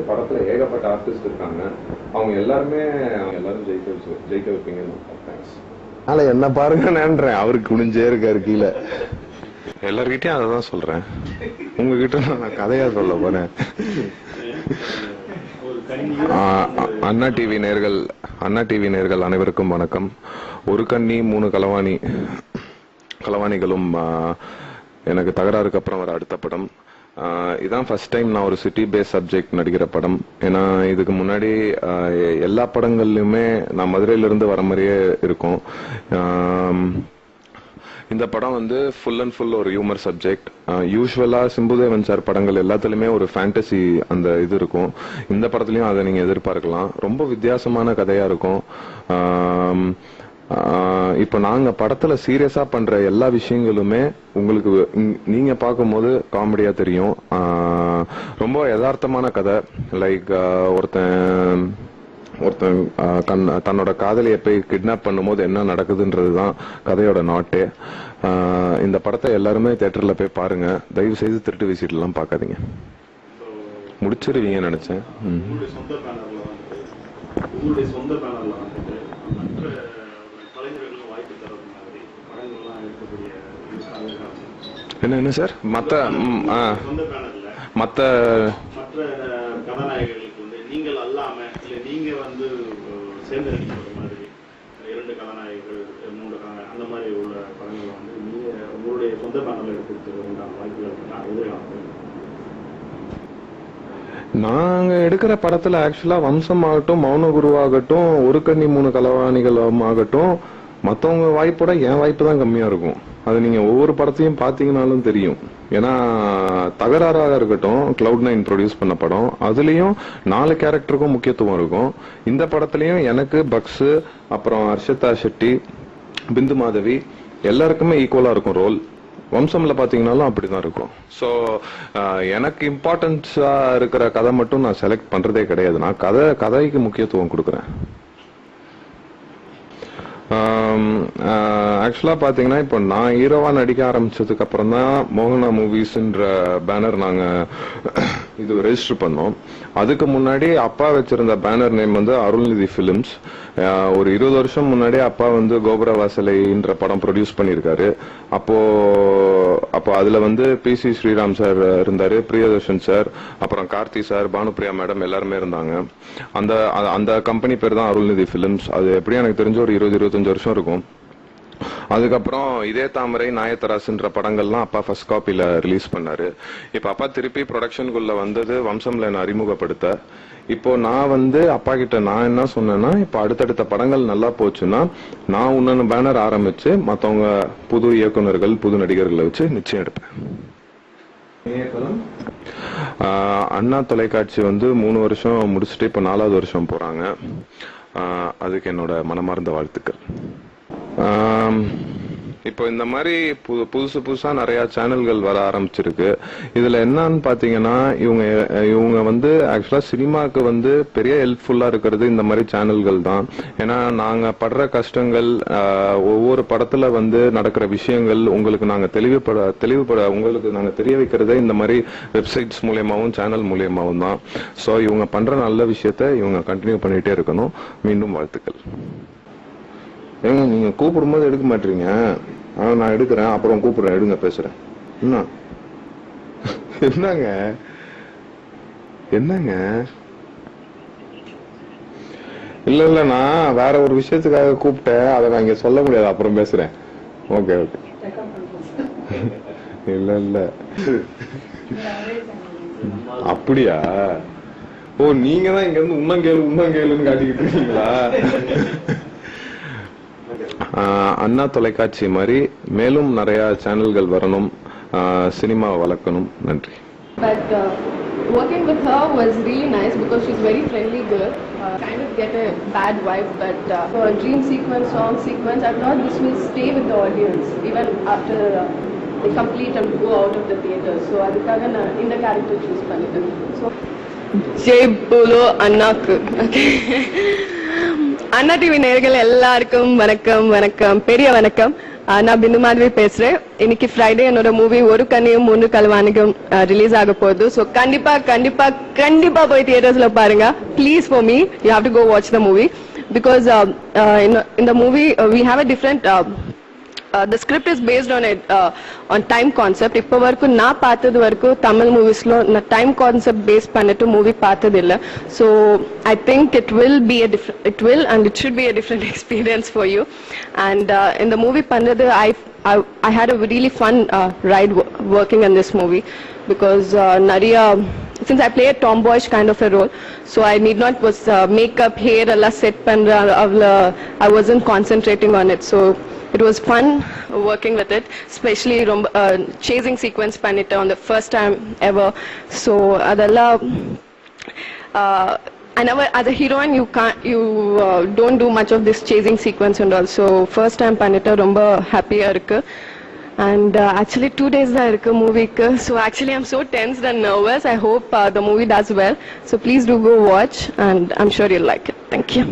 படத்துல ஏகப்பட்ட ஆர்டிஸ்ட் இருக்காங்க. அவங்க எல்லாரும் ஜெயிக்க வைப்பீங்கன்னு. ஆனா என்ன பாருங்க நன்றேன், அவருக்கு குனிஞ்சே இருக்காரு கீழே. எல்லார்கிட்டயும் அதான் சொல்றேன், உங்ககிட்ட நான் கதையா சொல்ல போறேன். அண்ணா டிவி நேயர்கள் அனைவருக்கும் வணக்கம். ஒரு கண்ணி 3 களவாணிகளும் எனக்கு தகராறுக்கு அப்புறம் வர அடுத்த படம். இதான் ஃபர்ஸ்ட் டைம் நான் ஒரு சிட்டி பேஸ் சப்ஜெக்ட் நடிக்கிற படம். ஏன்னா இதுக்கு முன்னாடி எல்லா படங்கள்லயுமே நான் மதுரையில இருந்து வர மாதிரியே இருக்கும். இந்த படம் வந்து ஃபுல் அண்ட் ஃபுல் ஒரு ஹியூமர் சப்ஜெக்ட். யூஸ்வலா சிம்புதேவன் சார் படங்கள் எல்லாத்துலயுமே ஒரு ஃபேண்டசி அந்த இது இருக்கும். இந்த படத்துலயும் அதை நீங்க எதிர்பார்க்கலாம். ரொம்ப வித்தியாசமான கதையா இருக்கும். இப்ப நாங்க படத்துல சீரியஸா பண்ற எல்லா விஷயங்களுமே உங்களுக்கு நீங்க பார்க்கும்போது காமெடியா தெரியும். ரொம்ப யதார்த்தமான கதை. லைக் ஒருத்தன் தன்னோட காதலியை போய் கிட்னாப் பண்ணும்போது என்ன நடக்குதுன்றதுதான் கதையோட நாட்டே. இந்த படத்தை எல்லாருமே தியேட்டர்ல போய் பாருங்க. தயவு செய்து திருட்டு விசிட்லாம் பார்க்காதீங்க, முடிச்சிருவீங்கன்னு நினைச்சேன். என்ன சார் மற்ற கதாநாயகர்களுக்கு வந்து நீங்கள் அல்லாம இல்ல நீங்க வந்து சேர்ந்து நடிக்கிற மாதிரி 2 கதாநாயகர்கள் 3 கதாநாயகர்கள் அந்த மாதிரி உள்ள படங்களை வந்து நீங்க உங்களுடைய சொந்த பேனல் எடுத்து உண்டான வாய்ப்புகள் எதிர்காலம். நாங்க எடுக்கிற படத்துல ஆக்சுவலா வம்சம் ஆகட்டும், மௌனகுருவாகட்டும், ஒரு கண்ணி 3 களவாணிகளும் ஆகட்டும், மத்தவங்க வாய்ப்போட என் வாய்ப்பு தான் கம்மியா இருக்கும். அது நீங்க ஒவ்வொரு படத்தையும் பாத்தீங்கன்னாலும் தெரியும். ஏன்னா தகராறாக இருக்கட்டும், Cloud9 ப்ரொடியூஸ் பண்ண படம், அதுலயும் 4 கேரக்டருக்கும் முக்கியத்துவம் இருக்கும். இந்த படத்துலயும் எனக்கு, பக்ஸ், அப்புறம் ஹர்ஷிதா ஷெட்டி, பிந்து மாதவி எல்லாருக்குமே ஈக்குவலா இருக்கும் ரோல். வம்சம்ல பாத்தீங்கன்னாலும் அப்படிதான் இருக்கும். சோ எனக்கு இம்பார்ட்டன்ஸா இருக்கிற கதை மட்டும் நான் செலக்ட் பண்றதே கிடையாது. நான் கதைக்கு முக்கியத்துவம் கொடுக்குறேன். ஆக்சுவலா பாத்தீங்கன்னா இப்போ நான் ஹீரோவா நடிக்க ஆரம்பிச்சதுக்கு அப்புறம் தான் மோகனா மூவிஸ்ன்ற பேனர் நாங்க இது ரெஜிஸ்டர் பண்ணோம். அதுக்கு முன்னாடி அப்பா வச்சிருந்த பேனர் நேம் வந்து அருள்நிதி பிலிம்ஸ். ஒரு 20 வருஷம் முன்னாடி அப்பா வந்து கோபுர வாசலைன்ற படம் ப்ரொடியூஸ் பண்ணிருக்காரு. அப்போ அதுல வந்து PC ஸ்ரீராம் சார் இருந்தாரு, பிரியதர்ஷன் சார், அப்புறம் கார்த்தி சார், பானுப்பிரியா மேடம் எல்லாருமே இருந்தாங்க. அந்த கம்பெனி பேர் தான் அருள்நிதி பிலிம்ஸ். அது எப்படியும் எனக்கு தெரிஞ்ச ஒரு 20-25 வருஷம் இருக்கும். அதுக்கப்புறம் இதே தாமரை, நாயத்தராசுன்ற படங்கள்லாம் அப்பா ஃபர்ஸ்ட் காப்பில ரிலீஸ் பண்ணாரு. இப்ப அப்பா திருப்பி ப்ரொடக்ஷனுக்குள்ள வந்தது வம்சம்ல என்ன அறிமுகப்படுத்த. இப்போ நான் வந்து அப்பா கிட்ட நான் என்ன சொன்னேன்னா, இப்ப அடுத்தடுத்த படங்கள் நல்லா போச்சுன்னா நான் இன்னொன்னு பேனர் ஆரம்பிச்சு மத்தவங்க புது இயக்குநர்கள், புது நடிகர்களை வச்சு நிச்சயம் எடுப்பேன். அண்ணா தொலைக்காட்சி வந்து 3 வருஷம் முடிச்சுட்டு இப்ப 4வது வருஷம் போறாங்க. அதுக்கு என்னோட மனமார்ந்த வாழ்த்துக்கள். இப்போ இந்த மாதிரி புதுசா நிறைய சேனல்கள் வர ஆரம்பிச்சிருக்கு. இதுல என்னன்னு பாத்தீங்கன்னா, இவங்க வந்து ஆக்சுவலா சினிமாக்கு வந்து பெரிய ஹெல்ப்ஃபுல்லா இருக்கிறது இந்த மாதிரி சேனல்கள் தான். ஏன்னா நாங்க படுற கஷ்டங்கள், ஒவ்வொரு படத்துல வந்து நடக்கிற விஷயங்கள் உங்களுக்கு நாங்க தெளிவுபட உங்களுக்கு நாங்க தெரிய வைக்கிறதே இந்த மாதிரி வெப்சைட்ஸ் மூலியமாவும் சேனல் மூலியமாவும் தான். சோ இவங்க பண்ற நல்ல விஷயத்த இவங்க கண்டினியூ பண்ணிட்டே இருக்கணும். மீண்டும் வாழ்த்துக்கள். ஏங்க நீங்க கூப்பிடும்போது எடுக்க மாட்டீங்க. நான் எடுக்கிறேன், அப்புறம் கூப்பிடுறேன், எடுங்க, பேசுறேன். என்னங்க இல்ல நான் வேற ஒரு விஷயத்துக்காக கூப்பிட்டேன், அதை நான் இங்க சொல்ல முடியாது, அப்புறம் பேசுறேன். ஓகே இல்ல அப்படியா? ஓ, நீங்க தான் இங்க இருந்து உன்னங்கேளுன்னு காட்டிக்கிட்டு இருக்கீங்களா? அண்ணா தொலைக்காட்சி மாதிரி மேலும் நிறைய சேனல்கள் வரணும், சினிமாவை வளர்க்கணும். நன்றி. But working with her was really nice because she's very friendly girl. Kind of get a bad vibe, but for a dream sequence, song sequence, I thought this will stay with the audience even after they complete and go out of the theater. So adukkaga na inda character choose panniten. So Jai Bolo Annakku. Okay. Anna TV நேயர்கள் எல்லாருக்கும் வணக்கம். பெரிய வணக்கம். நான் பிந்து மாதவி பேசுறேன். இன்னைக்கு Friday என்னோட movie ஒரு கண்ணியும் மூன்று கல்வாணிக்கும் ரிலீஸ் ஆக போகுது. ஸோ கண்டிப்பா கண்டிப்பா கண்டிப்பா போய் தியேட்டர்ஸ்ல பாருங்க. Please for me you have to go watch the movie because in the movie we have a different the script is based on time concept. இப்போ வரைக்கும் நான் பார்த்தது வரைக்கும் தமிழ் மூவிஸ்ல நான் டைம் கான்செப்ட் பேஸ் பண்ணிட்டு மூவி பார்த்தது இல்ல. So I think it will and it should be a different experience for you. And in the movie பண்றது I had a really fun ride working in this movie because Nariya, since I play a tomboyish kind of a role, so I need not was makeup, hair alla set pandra I wasn't concentrating on it. So it was fun working with it, especially chasing sequence pannita on the first time ever. So adalla I never, as a heroine, you don't do much of this chasing sequence and all. So first time pannita romba happy irukku. And actually 2 days da irukku movie ku. So actually I'm so tensed and nervous. I hope the movie does well. So please do go watch and I'm sure you'll like it. Thank you.